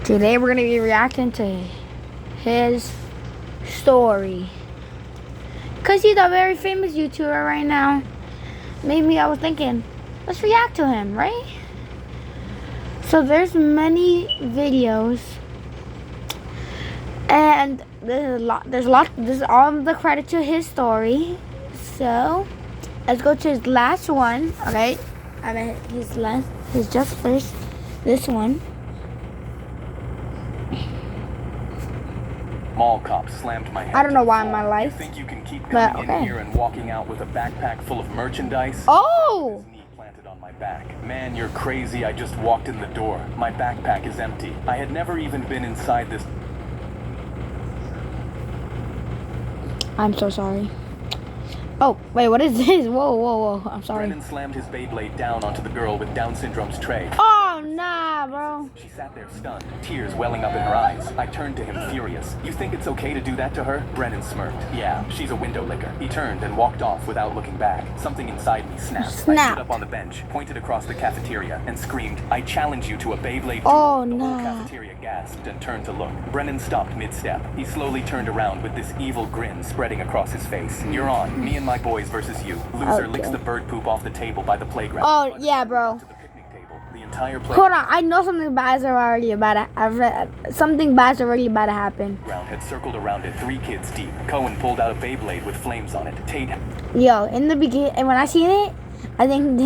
Today we're going to be reacting to his story. Because he's a very famous YouTuber right now. Maybe I was thinking, let's react to him, right? So there's many videos. And there's a lot. This is all the credit to his story. So let's go to his last one. Okay. He's just first. This one. Mall cop slammed my head. I don't know why in my life. You think you can keep coming in here and walking out with a backpack full of merchandise? Oh! His knee planted on my back. Man, you're crazy. I just walked in the door. My backpack is empty. I had never even been inside this. I'm so sorry. Oh, wait, what is this? Whoa. I'm sorry. Brennan slammed his Beyblade down onto the girl with Down syndrome's tray. Oh, nah, bro. She sat there stunned, tears welling up in her eyes. I turned to him furious. You think it's okay to do that to her? Brennan smirked. Yeah, she's a window licker. He turned and walked off without looking back. Something inside me snapped. I stood up on the bench, pointed across the cafeteria, and screamed, I challenge you to a Beyblade duel. Oh, the whole no. cafeteria gasped and turned to look. Brennan stopped mid-step. He slowly turned around with this evil grin spreading across his face. You're on. Me and my boys versus you. Loser licks the bird poop off the table by the playground. Oh, yeah, bro. To the picnic table. The entire playground. Hold on, I know something bad is already about to something bad is already about to happen. Had circled around it 3 kids deep. Cohen pulled out a Beyblade with flames on it. Tate. Yo, in the beginning, and when I seen it, I think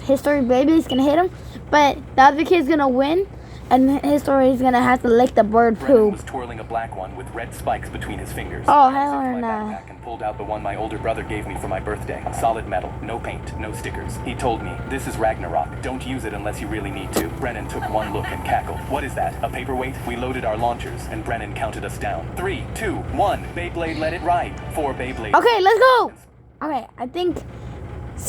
his story baby is gonna hit him, but the other kid's gonna win, and his story is gonna have to lick the bird Brennan poop. was twirling a black one with red spikes between his fingers. Oh, I hell zipped my no. backpack and pulled out the one my older brother gave me for my birthday. Solid metal, no paint, no stickers. He told me, this is Ragnarok. Don't use it unless you really need to. Brennan took one look and cackled. What is that? A paperweight? We loaded our launchers, and Brennan counted us down. 3, 2, 1. Beyblade, let it ride. 4 Beyblades. Okay, let's go. Okay, I think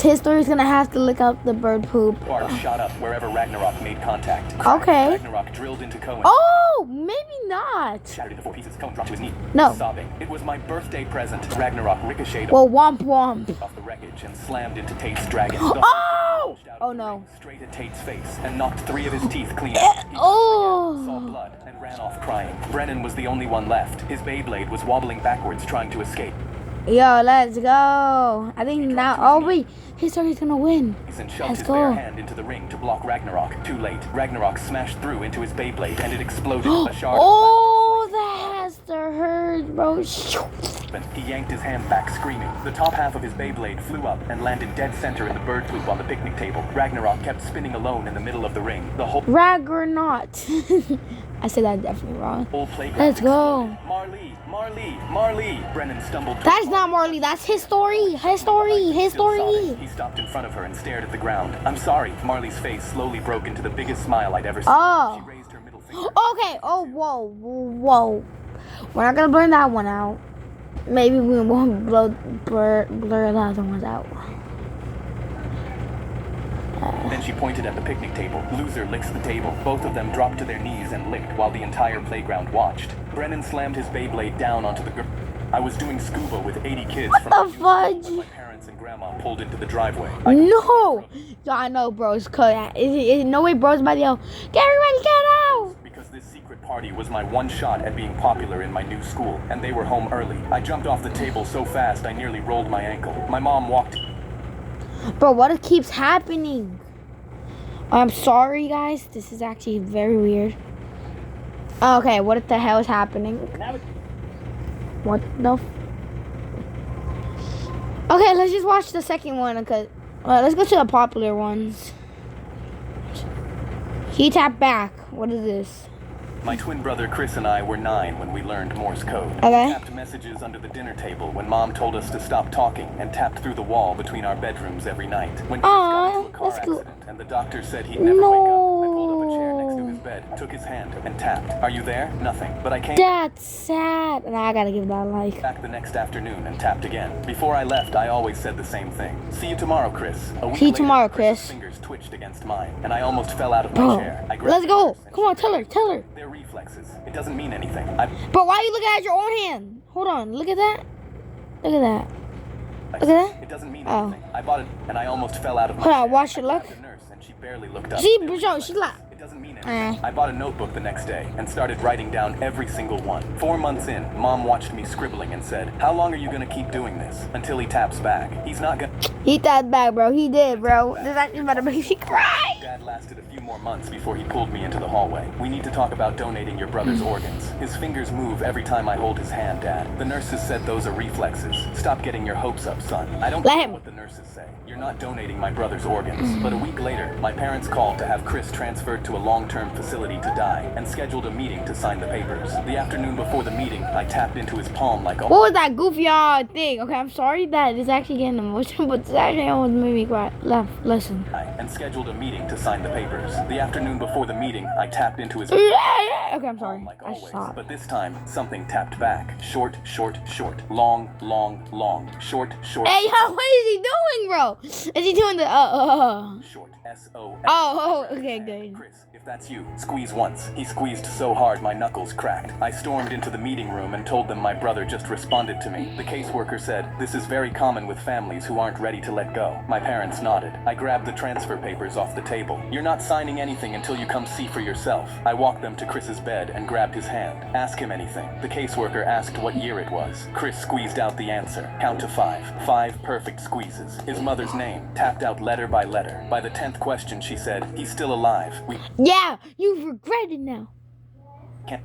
his story's gonna have to lick up the bird poop. Sparks shot up wherever Ragnarok made contact. Okay. Ragnarok drilled into Cohen. Oh, maybe not. Shattered into 4 pieces. Cohen dropped to his knee. No. Sobbing. It was my birthday present. Ragnarok ricocheted Well, womp womp. off the wreckage and slammed into Tate's dragon. Oh! Oh no. Straight at Tate's face and knocked 3 of his teeth clean out. He saw Oh. blood and ran off crying. Brennan was the only one left. His Beyblade was wobbling backwards trying to escape. Yo, let's go. I think now. Oh wait, his story's gonna win. And shoved Let's his go. bare hand into the ring to block Ragnarok. Too late. Ragnarok smashed through into his Beyblade and it exploded. A shard Oh, that has to hurt, bro. He yanked his hand back, screaming. The top half of his Beyblade flew up and landed dead center in the bird poop on the picnic table. Ragnarok kept spinning alone in the middle of the ring. The whole I said that definitely wrong. playground. Let's go. Marley. Brennan stumbled. That's not Marley. That's his story. His story. He stopped in front of her and stared at the ground. I'm sorry. Marley's face slowly broke into the biggest smile I'd ever seen. Oh. She raised her middle finger. Okay. Oh, whoa. We're not gonna blur that one out. Maybe we won't blur the other ones out. Then she pointed at the picnic table. Loser licks the table. Both of them dropped to their knees and licked while the entire playground watched. Brennan slammed his Beyblade down onto the ground. I was doing scuba with 80 kids from the fudge? when my parents and grandma pulled into the driveway. No! Yo, I know, bros. No way, bros. About to yell, get everybody, get out! Because this secret party was my one shot at being popular in my new school, and they were home early. I jumped off the table so fast I nearly rolled my ankle. My mom walked. Bro, what keeps happening? I'm sorry, guys. This is actually very weird. Okay, what the hell is happening? What the Okay, let's just watch the second one. Okay, let's go to the popular ones. He tapped back. What is this? My twin brother Chris and I were 9 when we learned Morse code. Okay. We tapped messages under the dinner table when Mom told us to stop talking and tapped through the wall between our bedrooms every night. When Chris got into a car that's cool. accident and the doctor said he'd never wake up, I pulled up a chair next to his bed, took his hand, and tapped. Are you there? Nothing. But I came That's sad. Nah, I gotta give that a like. back the next afternoon and tapped again. Before I left, I always said the same thing. See you tomorrow, Chris. A week See you later, tomorrow, Chris's Chris. fingers twitched against mine, and I almost fell out of my Bro, chair. I grabbed let's her go. purse and Come on, she tell her, grabbed tell her. They're reflexes. It doesn't mean anything. Bro, why are you looking at your own hand? Hold on, look at that. Look at that. Look at that. It doesn't mean Oh. anything. I bought it and I almost fell out of my Hold on, chair. watch your I luck. grabbed the nurse and she barely looked up. See, There bro, were she's like, It doesn't mean anything. I bought a notebook the next day and started writing down every single one. 4 months in, Mom watched me scribbling and said, "How long are you gonna keep doing this? Until he taps back. He's not gonna..." He tapped back, bro. He did, bro. This actually about to make me cry. Dad lasted a few more months before he pulled me into the hallway. "We need to talk about donating your brother's organs. His fingers move every time I hold his hand, Dad. The nurses said those are reflexes. Stop getting your hopes up, son. I don't care what the nurses say. You're not donating my brother's organs." But a week later, my parents called to have Chris transferred to a long-term facility to die and scheduled a meeting to sign the papers. The afternoon before the meeting, I tapped into his palm like a... What was that goofy thing? Okay, I'm sorry that it's actually getting emotional, but this actually almost made me cry. Listen. And scheduled a meeting to sign the papers. The afternoon before the meeting, I tapped into his... Okay, I'm sorry. Like always. But this time, something tapped back. Short, short, short. Long, long, long. Short, short. Hey, yo, what is he doing, bro? Is he doing the Short. S-O. Oh, okay, good. Chris, if that's you, squeeze once. He squeezed so hard my knuckles cracked. I stormed into the meeting room and told them my brother just responded to me. The caseworker said, "This is very common with families who aren't ready to let go." My parents nodded. I grabbed the transfer papers off the table. "You're not signing anything until you come see for yourself." I walked them to Chris's bed and grabbed his hand. "Ask him anything." The caseworker asked what year it was. Chris squeezed out the answer. Count to 5. 5 perfect squeezes. His mother's name, tapped out letter by letter. By the 10th question, she said, "He's still alive. Yeah, you regret it now." Can't...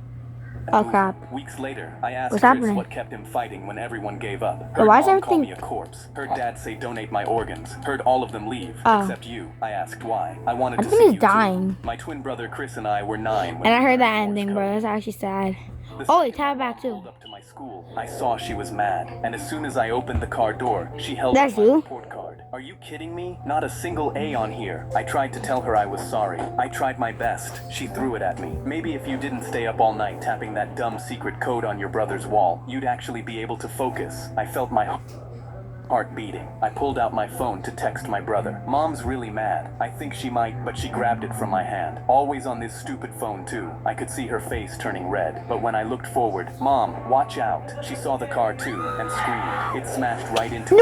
Oh, crap. Weeks later, I asked What's Chris happening? what kept him fighting when everyone gave up. Why Heard is Mom call everything... me a corpse. Heard Dad say donate my organs. Heard all of them leave, except you. I asked why. I wanted to see Everything you is dying. too. My twin brother Chris and I were 9 when And I we heard that Morse ending, code. bro. That's actually sad. The Oh, he second tapped my back mom too. pulled up to my school, I saw she was mad, and as soon as I opened the car door, she held That's up my you? report card. "Are you kidding me? Not a single A on here." I tried to tell her I was sorry. I tried my best. She threw it at me. "Maybe if you didn't stay up all night tapping that dumb secret code on your brother's wall, you'd actually be able to focus." I felt my heart beating. I pulled out my phone to text my brother. "Mom's really mad. I think she might," but she grabbed it from my hand. Always on this stupid phone too. I could see her face turning red, but when I looked forward, "Mom, watch out." She saw the car too and screamed. It smashed right into No!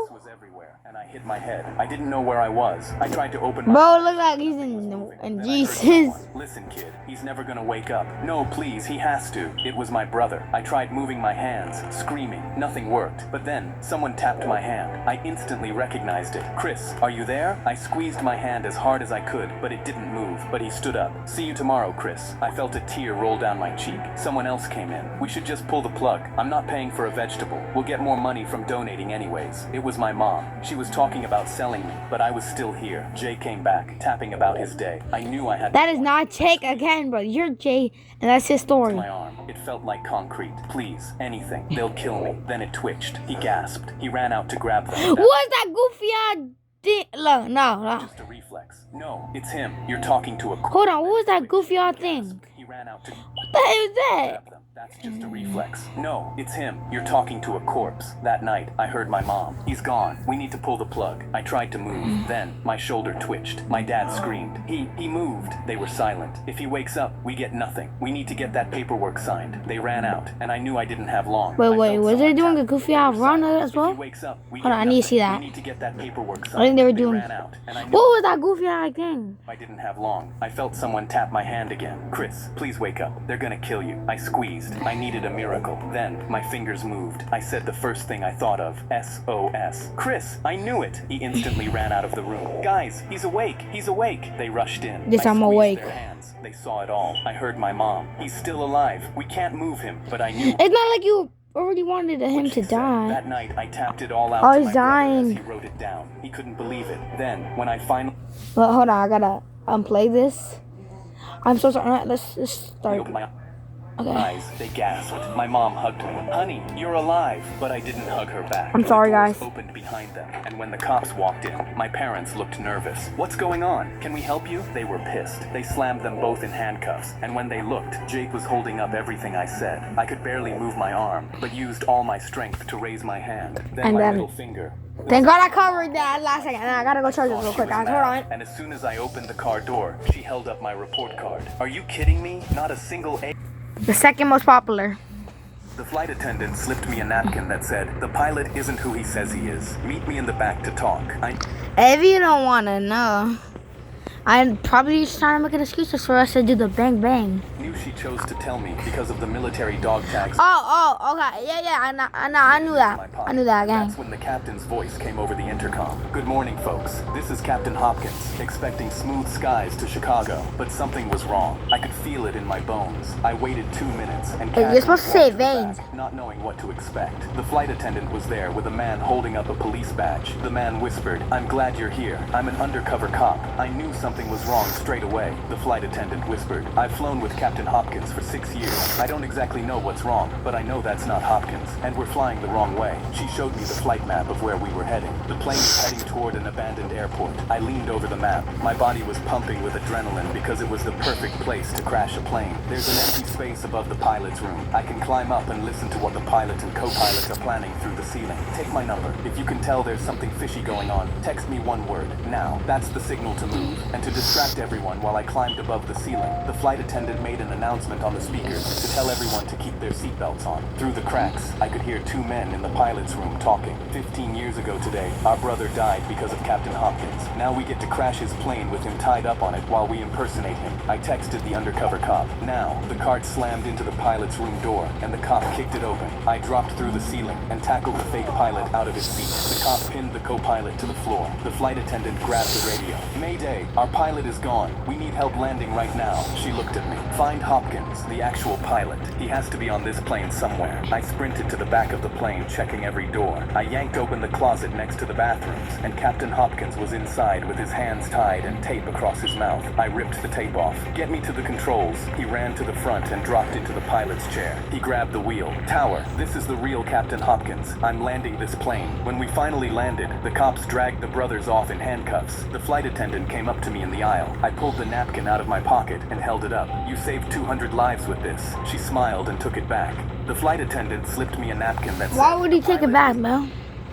Glass was everywhere, and I hit my head. I didn't know where I was. I tried to open my Bro, eyes. look like he's in Then I heard Jesus. someone, "Listen, kid, he's never gonna wake up." "No, please, he has to." It was my brother. I tried moving my hands, screaming. Nothing worked. But then, someone tapped my hand. I instantly recognized it. "Chris, are you there?" I squeezed my hand as hard as I could, but it didn't move. But he stood up. "See you tomorrow, Chris." I felt a tear roll down my cheek. Someone else came in. "We should just pull the plug. I'm not paying for a vegetable. We'll get more money from donating anyways." It was my mom. She was talking about selling me, but I was still here. Jay came back, tapping about his day. I knew I had... That is not Jake again, bro. You're Jay, and that's his story. My arm. It felt like concrete. "Please, anything. They'll kill me." Then it twitched. He gasped. He ran out to grab them. What's that goofy Look, no. Just a reflex. "No, it's him. You're talking to a..." Hold on, what was that goofy thing? He ran out to... What the hell is that? grab them. That's just a reflex. "No, it's him. You're talking to a corpse." That night, I heard my mom. "He's gone. We need to pull the plug." I tried to move. Then, my shoulder twitched. My dad screamed. He moved." They were silent. "If he wakes up, we get nothing. We need to get that paperwork signed." They ran out, and I knew I didn't have long. Wait, I felt was they someone doing tap a goofy run as If well? he wakes up, we Hold get on, I need to see nothing. that. We need to get that paperwork signed. I think they were doing... ran out, and I knew What was that goofy thing? I didn't have long. I felt someone tap my hand again. "Chris, please wake up. They're gonna kill you." I squeezed. I needed a miracle. Then, my fingers moved. I said the first thing I thought of. SOS. "Chris, I knew it." He instantly ran out of the room. "Guys, he's awake. He's awake." They rushed in. Yes, I I'm squeezed awake. their hands. They saw it all. I heard my mom. "He's still alive. We can't move him." But I knew... It's not like you already wanted him She to said. die. That night, I tapped it all out Oh, to he's my brother as dying. he wrote it down. He couldn't believe it. Then, when I finally Well, hold on, I gotta unplay this. I'm so sorry. Alright, let's start. opened my Okay. eyes, they gasped. My mom hugged me. "Honey, you're alive." But I didn't hug her back. I'm sorry, The doors guys. opened behind them, and when the cops walked in, my parents looked nervous. "What's going on? Can we help you?" They were pissed. They slammed them both in handcuffs, and when they looked, Jake was holding up everything I said. I could barely move my arm, but used all my strength to raise my hand. Then And my then- middle finger. Thank God I covered that last second. I gotta go charge this real She quick, was guys. mad, Hold on. And as soon as I opened the car door, she held up my report card. "Are you kidding me? Not a single A..." The second most popular. The flight attendant slipped me a napkin that said, "The pilot isn't who he says he is. Meet me in the back to talk." If you don't wanna know, I'm probably just trying to make an excuse for us to do the bang bang. Knew she chose to tell me because of the military dog tags. Oh, okay. Yeah, I knew that. I knew that, gang. That's when the captain's voice came over the intercom. Good morning, folks. This is Captain Hopkins, expecting smooth skies to Chicago. But something was wrong. I could feel it in my bones. I waited 2 minutes and Hey, you're supposed to say veins. not knowing what to expect. The flight attendant was there with a man holding up a police badge. The man whispered, "I'm glad you're here. I'm an undercover cop." I knew something was wrong straight away. The flight attendant whispered, "I've flown with Captain Hopkins for 6 years. I don't exactly know what's wrong, but I know that's not Hopkins, and we're flying the wrong way." She showed me the flight map of where we were heading. The plane was heading toward an abandoned airport. I leaned over the map. My body was pumping with adrenaline because it was the perfect place to crash a plane. There's an empty space above the pilot's room. I can climb up and listen to what the pilot and co-pilots are planning through the ceiling. Take my number. If you can tell there's something fishy going on, text me one word, now. That's the signal to move. And to distract everyone while I climbed above the ceiling, the flight attendant made an announcement on the speakers to tell everyone to keep their seatbelts on. Through the cracks, I could hear 2 men in the pilot's room talking. 15 years ago today, our brother died because of Captain Hopkins. Now we get to crash his plane with him tied up on it while we impersonate him. I texted the undercover cop. Now, the cart slammed into the pilot's room door, and the cop kicked it open. I dropped through the ceiling and tackled the fake pilot out of his seat. The cop pinned the co-pilot to the floor. The flight attendant grabbed the radio. "Mayday, our pilot is gone. We need help landing right now." She looked at me. "Find Hopkins, the actual pilot. He has to be on this plane somewhere." I sprinted to the back of the plane, checking every door. I yanked open the closet next to the bathrooms, and Captain Hopkins was inside with his hands tied and tape across his mouth. I ripped the tape off. "Get me to the controls." He ran to the front and dropped into the pilot's chair. He grabbed the wheel. "Tower, this is the real Captain Hopkins. I'm landing this plane." When we finally landed, the cops dragged the brothers off in handcuffs. The flight attendant came up to me in the aisle. I pulled the napkin out of my pocket and held it up. "You saved 200 lives with this." She smiled and took it back. The flight attendant slipped me a napkin that said, Why would he take it back, Mel?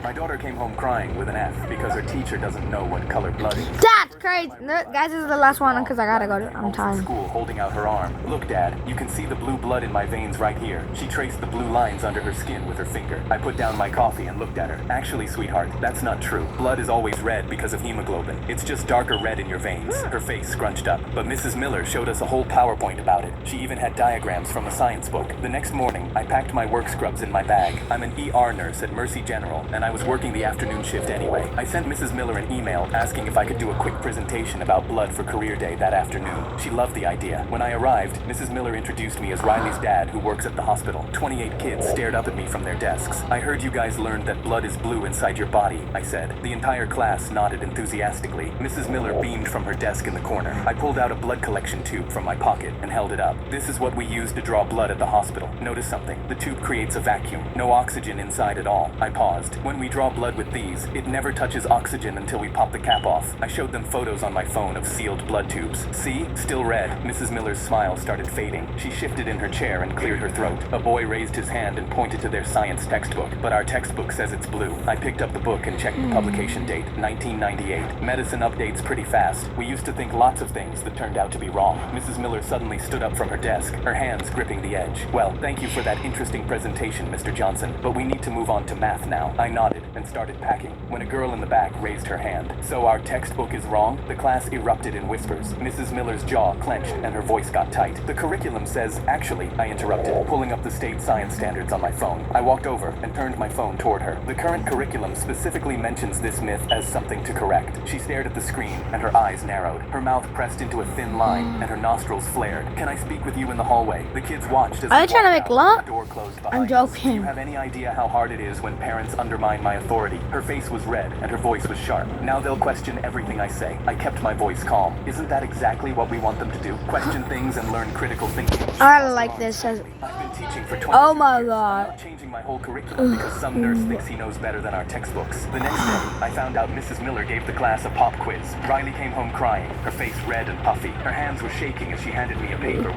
My daughter came home crying with an F because her teacher doesn't know what color blood is. That's crazy. No, guys, this is the last one because I gotta go. I'm tired. School holding out her arm. "Look, Dad, you can see the blue blood in my veins right here." She traced the blue lines under her skin with her finger. I put down my coffee and looked at her. "Actually, sweetheart, that's not true. Blood is always red because of hemoglobin. It's just darker red in your veins." Her face scrunched up. But Mrs. Miller showed us a whole PowerPoint about it. She even had diagrams from a science book. The next morning, I packed my work scrubs in my bag. I'm an ER nurse at Mercy General, and I was working the afternoon shift anyway. I sent Mrs. Miller an email asking if I could do a quick presentation about blood for career day that afternoon. She loved the idea. When I arrived, Mrs. Miller introduced me as Riley's dad, who works at the hospital. 28 kids stared up at me from their desks. "I heard you guys learned that blood is blue inside your body," I said. The entire class nodded enthusiastically. Mrs. Miller beamed from her desk in the corner. I pulled out a blood collection tube from my pocket and held it up. "This is what we use to draw blood at the hospital. Notice something. The tube creates a vacuum. No oxygen inside at all." I paused. "When we draw blood with these, it never touches oxygen until we pop the cap off." I showed them photos on my phone of sealed blood tubes. "See? Still red." Mrs. Miller's smile started fading. She shifted in her chair and cleared her throat. A boy raised his hand and pointed to their science textbook. "But our textbook says it's blue." I picked up the book and checked the publication date, 1998. Medicine updates pretty fast. We used to think lots of things that turned out to be wrong. Mrs. Miller suddenly stood up from her desk, her hands gripping the edge. "Well, thank you for that interesting presentation, Mr. Johnson, but we need to move on to math now." I nodded and started packing when a girl in the back raised her hand. "So our textbook is wrong?" The class erupted in whispers. Mrs. Miller's jaw clenched and her voice got tight. "The curriculum says..." "Actually," I interrupted, pulling up the state science standards on my phone. I walked over and turned my phone toward her. "The current curriculum specifically mentions this myth as something to correct." She stared at the screen and her eyes narrowed. Her mouth pressed into a thin line and her nostrils flared. "Can I speak with you in the hallway?" The kids watched as Are you trying to make love? the door closed behind I'm us. joking. "Do you have any idea how hard it is when parents undermine my authority?" Her face was red and her voice was sharp. "Now they'll question everything I say." I kept my voice calm. "Isn't that exactly what we want them to do? Question things and learn critical thinking." I like this. I've been teaching for 20 Oh my years. God. I'm not changing my whole curriculum because some nurse thinks he knows better than our textbooks. The next day, I found out Mrs. Miller gave the class a pop quiz. Riley came home crying, her face red and puffy. Her hands were shaking as she handed me a paper.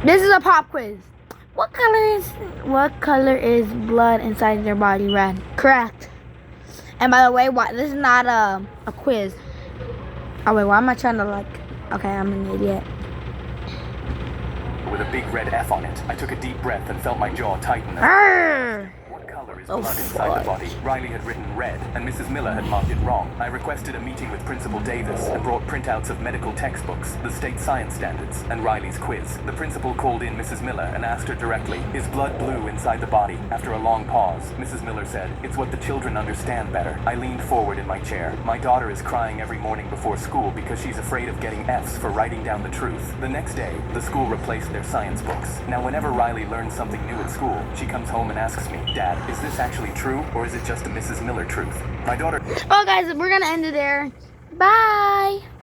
This is a pop quiz. What color is blood inside your body? Red. Correct. And by the way, this is not a quiz. Oh wait, why am I trying to okay, I'm an idiot. With a big red F on it. I took a deep breath and felt my jaw tighten. Arrgh. What color is there's Oh, blood inside the fuck. body. Riley had written red, and Mrs. Miller had marked it wrong. I requested a meeting with Principal Davis and brought printouts of medical textbooks, the state science standards, and Riley's quiz. The principal called in Mrs. Miller and asked her directly, is blood blue inside the body? After a long pause, Mrs. Miller said, it's what the children understand better. I leaned forward in my chair. My daughter is crying every morning before school because she's afraid of getting F's for writing down the truth. The next day, the school replaced their science books. Now whenever Riley learns something new at school, she comes home and asks me, Dad, is this actually true, or is it just a Mrs. Miller truth? My daughter... Well, guys, we're gonna end it there. Bye.